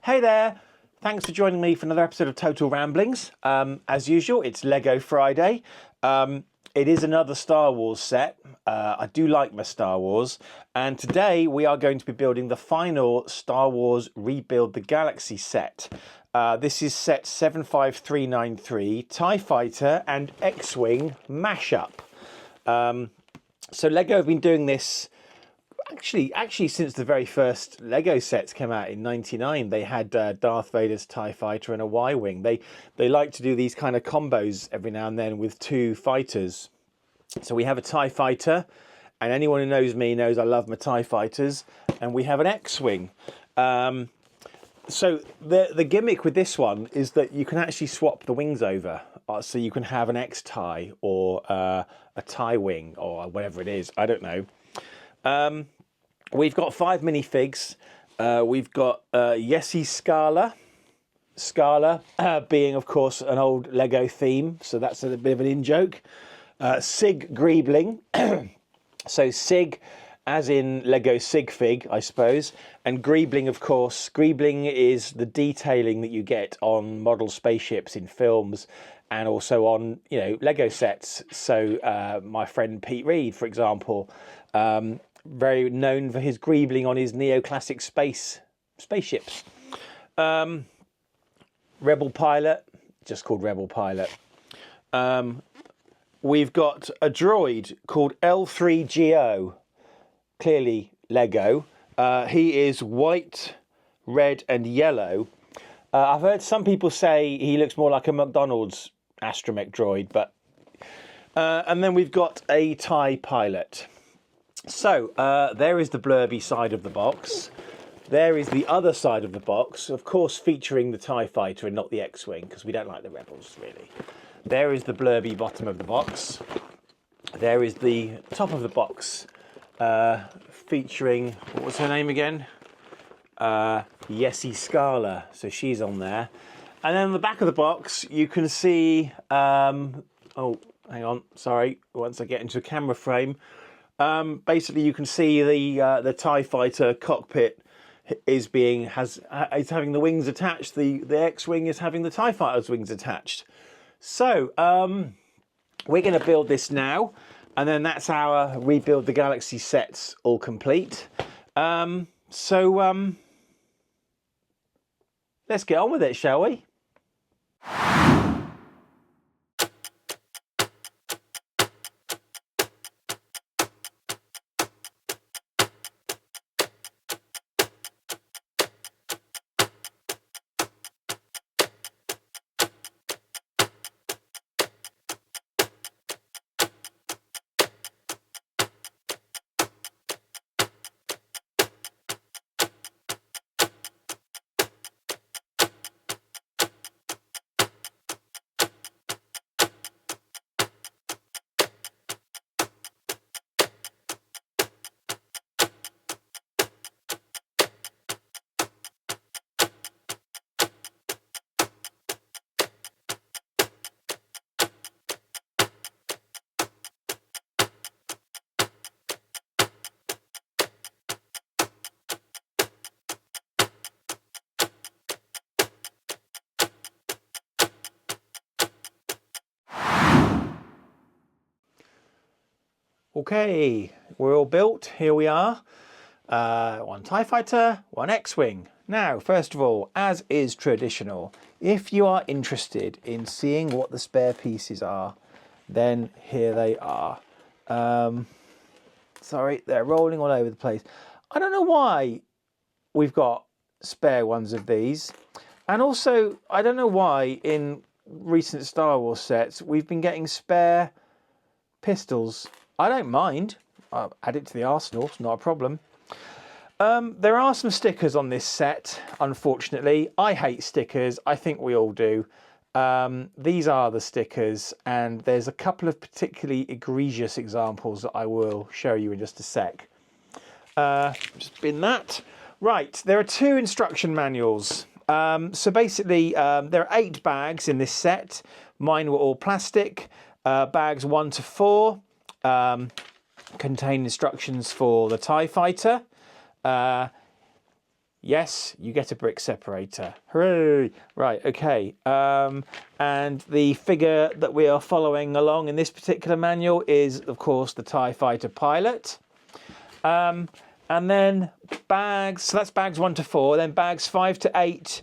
Hey there, thanks for joining me for another episode of Total Ramblings. As usual, it's Lego Friday. It is another Star Wars set. I do like my Star Wars. And today we are going to be building the final Star Wars Rebuild the Galaxy set. This is set 75393, TIE Fighter and X-Wing mashup. So Lego have been doing this actually since the very first Lego sets came out in '99. They had Darth Vader's TIE Fighter and a Y-Wing. They like to do these kind of combos every now and then with two fighters. So we have a TIE Fighter, and anyone who knows me knows I love my TIE Fighters, and we have an X-Wing. So the gimmick with this one is that you can actually swap the wings over. So you can have an X-TIE or a TIE Wing or whatever it is. I don't know. We've got 5 minifigs. We've got Yessi Scala being, of course, an old Lego theme, so that's a bit of an in-joke. Sig Greebling, so Sig as in Lego Sig-Fig, I suppose, and Greebling, of course. Greebling is the detailing that you get on model spaceships in films and also on, Lego sets. So my friend Pete Reed, for example, very known for his greebling on his neoclassic spaceships. Rebel Pilot, just called Rebel Pilot. We've got a droid called L3GO, clearly Lego. He is white, red and yellow. I've heard some people say he looks more like a McDonald's astromech droid, but and then we've got a TIE Pilot. So, there is the blurby side of the box. There is the other side of the box, of course featuring the TIE Fighter and not the X-Wing, because we don't like the Rebels, really. There is the blurby bottom of the box. There is the top of the box, featuring, what was her name again? Yessi Scala, so she's on there. And then on the back of the box, you can see, oh, hang on, sorry, once I get into a camera frame, basically you can see the TIE Fighter cockpit is having the wings attached. The X-Wing is having the TIE Fighter's wings attached. So we're going to build this now, and then that's our Rebuild the Galaxy sets all complete. Let's get on with it, shall we? Okay, we're all built. Here we are. One TIE Fighter, one X-Wing. Now, first of all, as is traditional, if you are interested in seeing what the spare pieces are, then here they are. Sorry, they're rolling all over the place. I don't know why we've got spare ones of these. And also, I don't know why in recent Star Wars sets we've been getting spare pistols. I don't mind. I'll add it to the arsenal, it's not a problem. There are some stickers on this set, unfortunately. I hate stickers, I think we all do. These are the stickers, and there's a couple of particularly egregious examples that I will show you in just a sec. Just bin that. Right, there are 2 instruction manuals. So basically, there are 8 bags in this set. Mine were all plastic. Bags 1 to 4 contain instructions for the TIE Fighter. Yes, you get a brick separator. Hooray! Right, okay. And the figure that we are following along in this particular manual is, of course, the TIE Fighter pilot. And then bags, so that's bags 1 to 4. Then bags 5 to 8,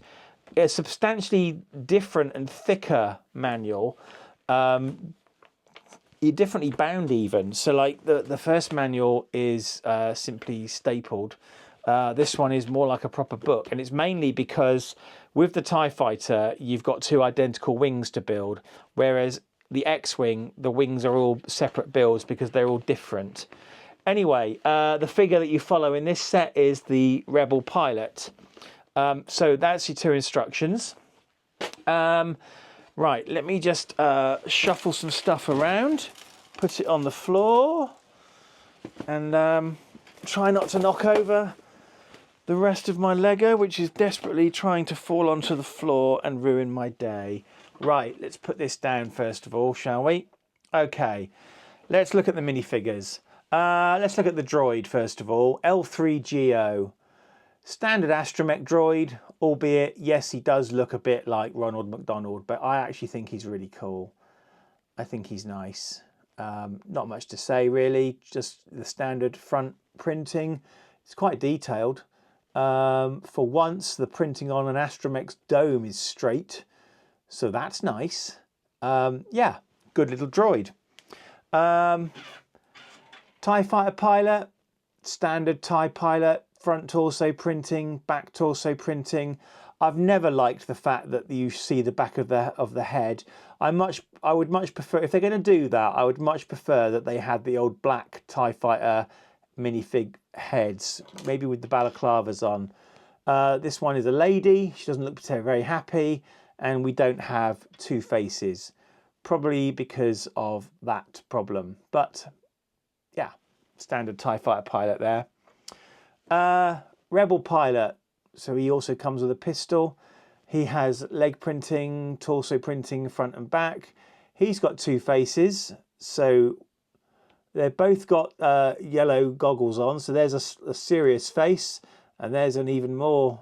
a substantially different and thicker manual. You're differently bound even. So like the first manual is simply stapled. This one is more like a proper book, and it's mainly because with the TIE Fighter you've got 2 identical wings to build, whereas the X-Wing, the wings are all separate builds because they're all different. Anyway, the figure that you follow in this set is the Rebel pilot. So that's your 2 instructions. Right, let me just shuffle some stuff around, put it on the floor, and try not to knock over the rest of my Lego, which is desperately trying to fall onto the floor and ruin my day. Right, let's put this down first of all, shall we? Okay, let's look at the minifigures. Let's look at the droid first of all. L3GO. Standard astromech droid, albeit, yes, he does look a bit like Ronald McDonald, but I actually think he's really cool. I think he's nice. Not much to say, really. Just the standard front printing. It's quite detailed. For once, the printing on an astromech's dome is straight, so that's nice. Yeah, good little droid. TIE Fighter pilot, standard TIE pilot. Front torso printing, back torso printing. I've never liked the fact that you see the back of the head. I would much prefer, if they're going to do that, I would much prefer that they had the old black TIE Fighter minifig heads, maybe with the balaclavas on. This one is a lady. She doesn't look very happy, and we don't have 2 faces, probably because of that problem. But yeah, standard TIE Fighter pilot there. Rebel pilot, so he also comes with a pistol. He has leg printing, torso printing, front and back. He's got 2 faces, so they've both got yellow goggles on. So there's a serious face, and there's an even more,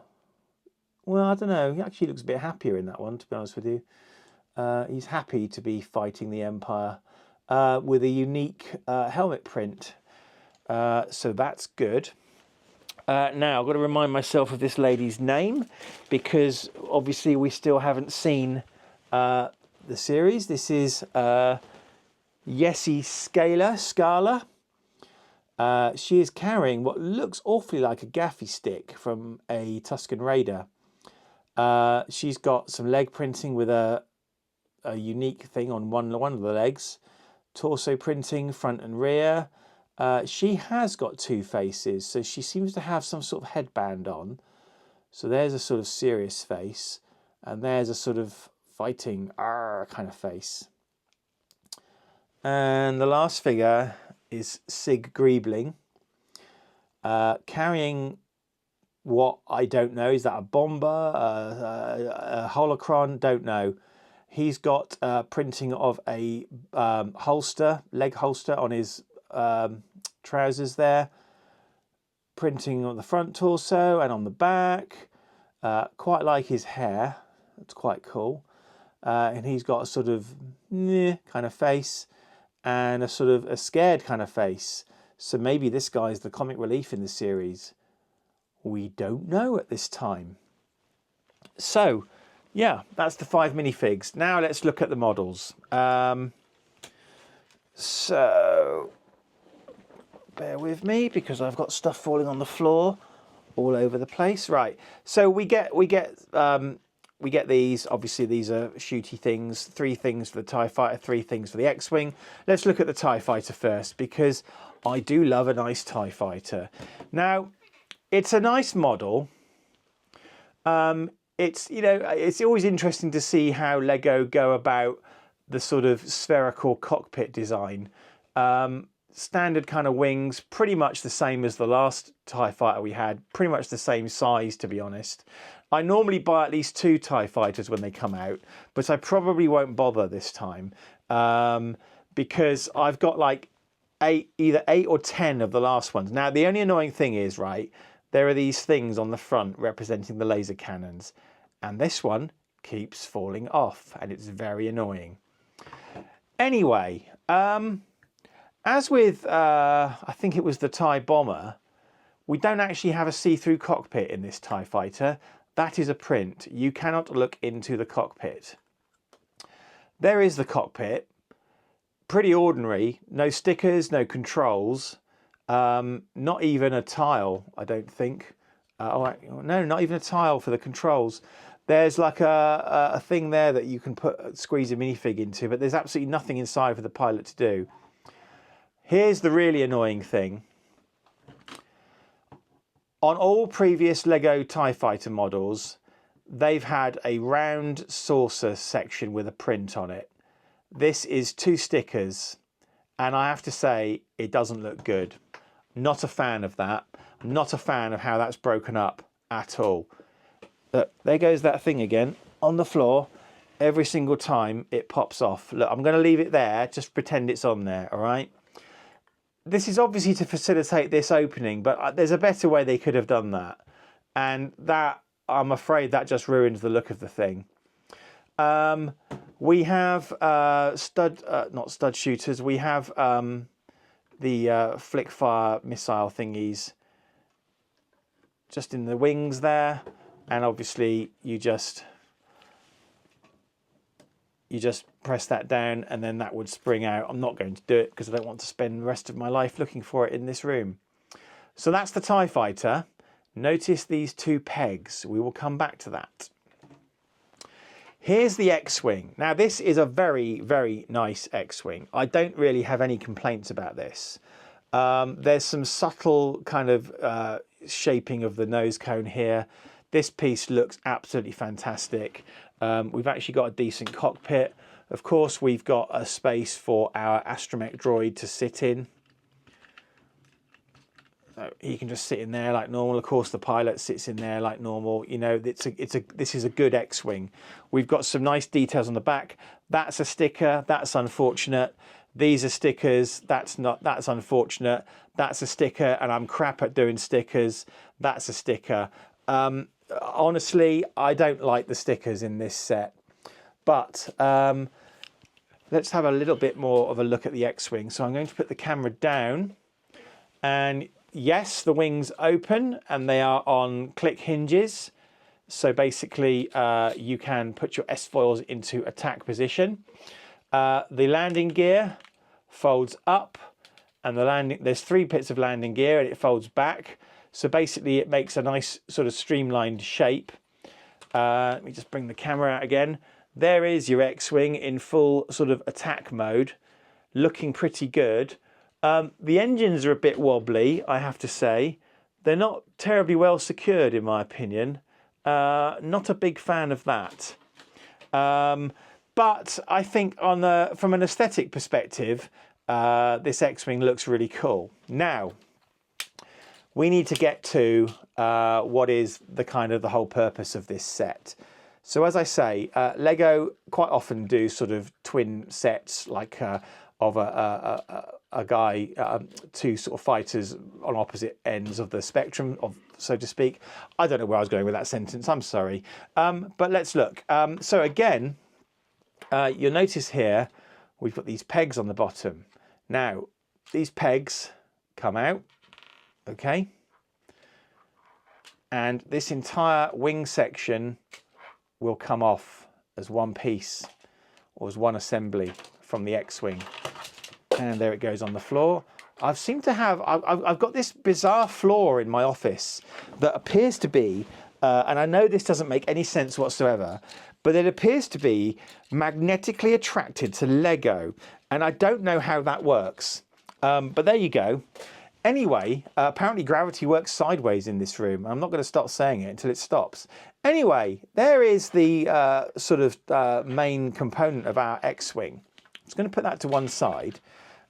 well, I don't know, he actually looks a bit happier in that one, to be honest with you. He's happy to be fighting the Empire with a unique helmet print. So that's good. Now, I've got to remind myself of this lady's name, because obviously we still haven't seen the series. This is Yessi Scala. She is carrying what looks awfully like a gaffy stick from a Tusken Raider. She's got some leg printing with a unique thing on one of the legs. Torso printing, front and rear. She has got 2 faces, so she seems to have some sort of headband on. So there's a sort of serious face, and there's a sort of fighting kind of face. And the last figure is Sig Greebling, carrying what I don't know. Is that a bomber, a holocron? Don't know. He's got printing of a holster, leg holster on his trousers there, printing on the front torso and on the back. Quite like his hair, it's quite cool. And he's got a sort of kind of face and a sort of a scared kind of face. So maybe this guy's the comic relief in the series. We don't know at this time. So yeah, that's the 5 minifigs. Now let's look at the models. So bear with me, because I've got stuff falling on the floor all over the place. Right, so we get these. Obviously, these are shooty things. 3 things for the TIE Fighter, 3 things for the X-Wing. Let's look at the TIE Fighter first, because I do love a nice TIE Fighter. Now, it's a nice model. It's, you know, it's always interesting to see how Lego go about the sort of spherical cockpit design. Standard kind of wings, pretty much the same as the last TIE Fighter we had, pretty much the same size, to be honest. I normally buy at least 2 TIE Fighters when they come out, but I probably won't bother this time, because I've got like either 8 or 10 of the last ones. Now, the only annoying thing is, right, there are these things on the front representing the laser cannons, and this one keeps falling off, and it's very annoying. Anyway, as with, I think it was the TIE Bomber, we don't actually have a see-through cockpit in this TIE Fighter. That is a print. You cannot look into the cockpit. There is the cockpit. Pretty ordinary. No stickers, no controls. Not even a tile, I don't think. No, not even a tile for the controls. There's like a thing there that you can squeeze a minifig into, but there's absolutely nothing inside for the pilot to do. Here's the really annoying thing. On all previous LEGO TIE Fighter models, they've had a round saucer section with a print on it. This is 2 stickers, and I have to say it doesn't look good. Not a fan of that. Not a fan of how that's broken up at all. Look, there goes that thing again on the floor. Every single time it pops off. Look, I'm going to leave it there. Just pretend it's on there, all right? This is obviously to facilitate this opening, but there's a better way they could have done that. And that, I'm afraid, that just ruins the look of the thing. We have not stud shooters. We have the flick fire missile thingies just in the wings there, and obviously you just press that down and then that would spring out. I'm not going to do it because I don't want to spend the rest of my life looking for it in this room. So that's the TIE Fighter. Notice these 2 pegs. We will come back to that. Here's the X-Wing. Now this is a very, very nice X-Wing. I don't really have any complaints about this. There's some subtle kind of shaping of the nose cone here. This piece looks absolutely fantastic. We've actually got a decent cockpit. Of course, we've got a space for our astromech droid to sit in. So he can just sit in there like normal. Of course, the pilot sits in there like normal. You know, this is a good X-Wing. We've got some nice details on the back. That's a sticker. That's unfortunate. These are stickers. That's unfortunate. That's a sticker, and I'm crap at doing stickers. That's a sticker. Honestly, I don't like the stickers in this set. But let's have a little bit more of a look at the X-Wing. So I'm going to put the camera down, and yes, the wings open and they are on click hinges. So basically you can put your S-foils into attack position. The landing gear folds up, and there's 3 bits of landing gear, and it folds back. So basically it makes a nice sort of streamlined shape. Let me just bring the camera out again. There is your X-Wing in full sort of attack mode, looking pretty good. The engines are a bit wobbly, I have to say. They're not terribly well secured, in my opinion. Not a big fan of that. But I think from an aesthetic perspective, this X-Wing looks really cool. Now, we need to get to what is the whole purpose of this set. So as I say, LEGO quite often do sort of twin sets, like of a guy, 2 sort of fighters on opposite ends of the spectrum, so to speak. I don't know where I was going with that sentence. I'm sorry. But let's look. So again, you'll notice here we've got these pegs on the bottom. Now, these pegs come out. Okay, and this entire wing section will come off as one piece, or as one assembly from the X-Wing, and there it goes on the floor. I've got this bizarre floor in my office that appears to be, and I know this doesn't make any sense whatsoever, but it appears to be magnetically attracted to Lego, and I don't know how that works, but there you go. Anyway, apparently gravity works sideways in this room. I'm not going to stop saying it until it stops. Anyway, there is the main component of our X-Wing. I'm just going to put that to one side.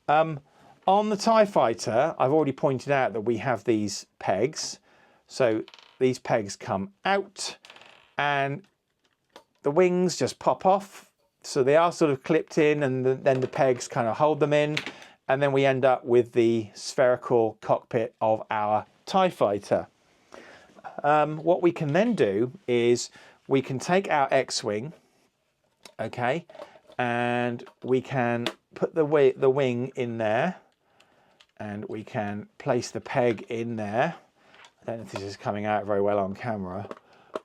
On the TIE Fighter, I've already pointed out that we have these pegs. So these pegs come out and the wings just pop off. So they are sort of clipped in, and then the pegs kind of hold them in. And then we end up with the spherical cockpit of our TIE Fighter. what we can then do is we can take our X-wing, okay, and we can put the wing in there, and we can place the peg in there. I don't know if this is coming out very well on camera,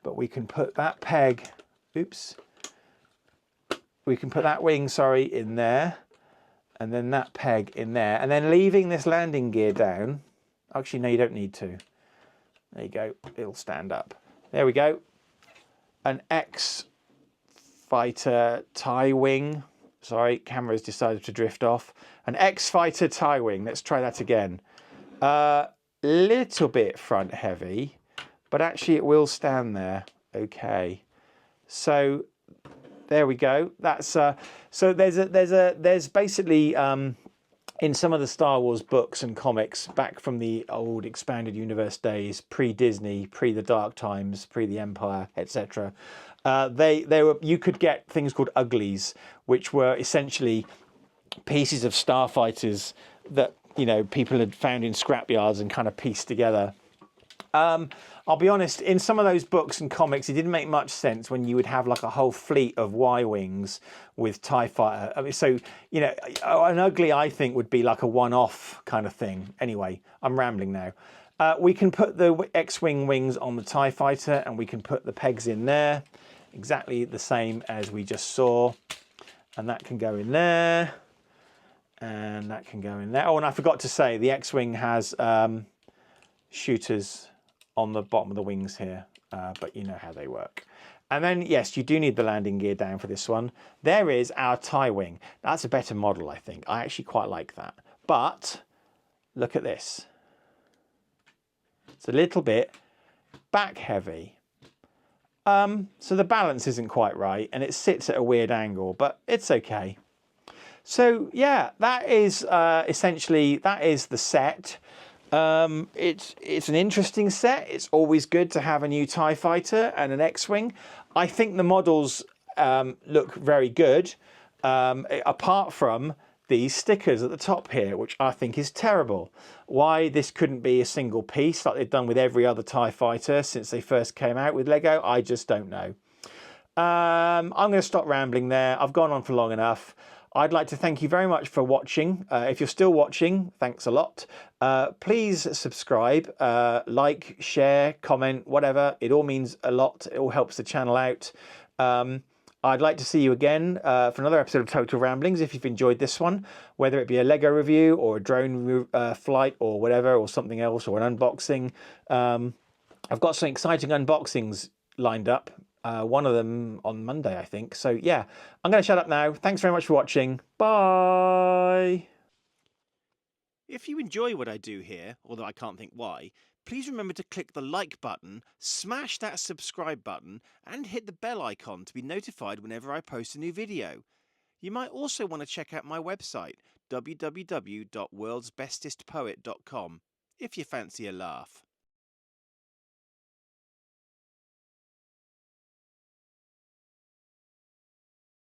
but we can put that peg, oops, we can put that wing, sorry, in there, and then that peg in there, and then leaving this landing gear down. Actually, no, you don't need to. There you go, it'll stand up. There we go. An X-Fighter TIE wing. Sorry, camera's decided to drift off. An X-Fighter TIE wing. Let's try that again. Little bit front heavy, but actually it will stand there. Okay. So there we go. That's so there's basically in some of the Star Wars books and comics back from the old expanded universe days, pre-Disney, pre the Dark Times, pre the Empire, etc. You could get things called uglies, which were essentially pieces of starfighters that, you know, people had found in scrapyards and kind of pieced together. I'll be honest, in some of those books and comics, it didn't make much sense when you would have like a whole fleet of Y-wings with TIE fighter. I mean, so, you know, an ugly, I think, would be like a one-off kind of thing. Anyway, I'm rambling now. We can put the X-wing wings on the TIE fighter, and we can put the pegs in there, exactly the same as we just saw. And that can go in there, and that can go in there. Oh, and I forgot to say, the X-wing has shooters on the bottom of the wings here, but you know how they work. And then, yes, you do need the landing gear down for this one. There is our TIE wing. That's a better model, I think. I actually quite like that. But look at this. It's a little bit back heavy. So the balance isn't quite right, and it sits at a weird angle, but it's okay. So yeah, that is essentially, that is the set. It's an interesting set. It's always good to have a new TIE fighter and an X-wing. I think the models look very good, apart from these stickers at the top here, which I think is terrible. Why this couldn't be a single piece like they've done with every other TIE fighter since they first came out with Lego, I just don't know. I'm going to stop rambling there. I've gone on for long enough. I'd like to thank you very much for watching. If you're still watching, thanks a lot. Please subscribe, like, share, comment, whatever. It all means a lot. It all helps the channel out. I'd like to see you again for another episode of Total Ramblings if you've enjoyed this one, whether it be a Lego review or a drone flight or whatever, or something else, or an unboxing. I've got some exciting unboxings lined up. One of them on Monday, I think. So yeah, I'm going to shut up now. Thanks very much for watching. Bye. If you enjoy what I do here, although I can't think why, please remember to click the like button, smash that subscribe button, and hit the bell icon to be notified whenever I post a new video. You might also want to check out my website, www.worldsbestestpoet.com, if you fancy a laugh.